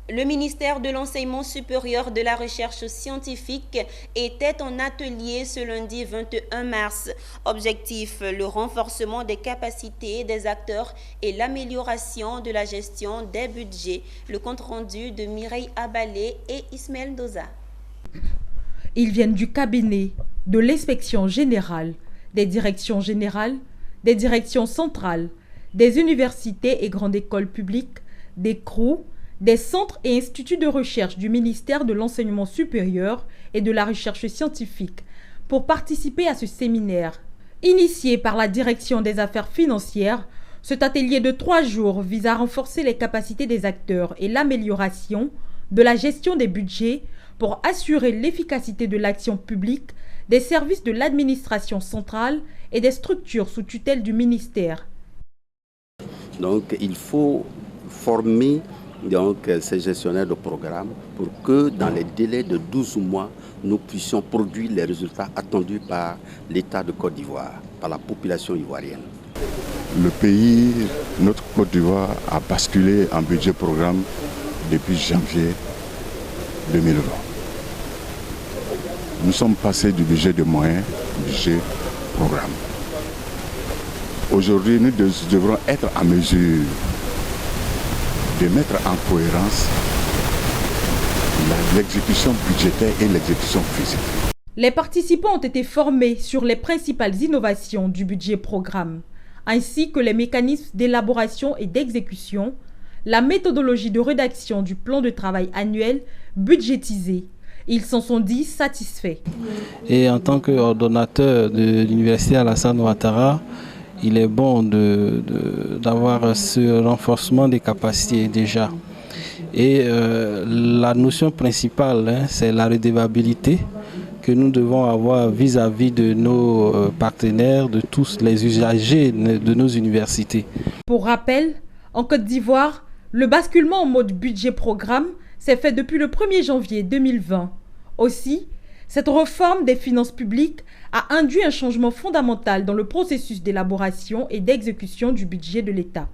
Le ministère de l'Enseignement supérieur de la Recherche scientifique était en atelier ce lundi 21 mars. Objectif, le renforcement des capacités des acteurs et l'amélioration de la gestion des budgets. Le compte-rendu de Mireille Abalé et Ismaël Doza. Ils viennent du cabinet, de l'inspection générale, des directions générales, des directions centrales, des universités et grandes écoles publiques, des CROU, des centres et instituts de recherche du ministère de l'Enseignement supérieur et de la Recherche scientifique pour participer à ce séminaire. Initié par la Direction des affaires financières, cet atelier de 3 jours vise à renforcer les capacités des acteurs et l'amélioration de la gestion des budgets pour assurer l'efficacité de l'action publique des services de l'administration centrale et des structures sous tutelle du ministère. Donc il faut former ces gestionnaires de programme pour que dans les délais de 12 mois, nous puissions produire les résultats attendus par l'État de Côte d'Ivoire, par la population ivoirienne. Le pays, notre Côte d'Ivoire, a basculé en budget programme depuis janvier 2020. Nous sommes passés du budget de moyens au budget programme. Aujourd'hui, nous devrons être en mesure de mettre en cohérence l'exécution budgétaire et l'exécution physique. Les participants ont été formés sur les principales innovations du budget programme, ainsi que les mécanismes d'élaboration et d'exécution, la méthodologie de rédaction du plan de travail annuel budgétisé. Ils s'en sont dit satisfaits. Et en tant qu'ordonnateur de l'université Alassane Ouattara, il est bon d'avoir ce renforcement des capacités déjà. Et la notion principale, c'est la redevabilité que nous devons avoir vis-à-vis de nos partenaires, de tous les usagers de nos universités. Pour rappel, en Côte d'Ivoire, le basculement en mode budget-programme s'est fait depuis le 1er janvier 2020. Aussi, cette réforme des finances publiques a induit un changement fondamental dans le processus d'élaboration et d'exécution du budget de l'État.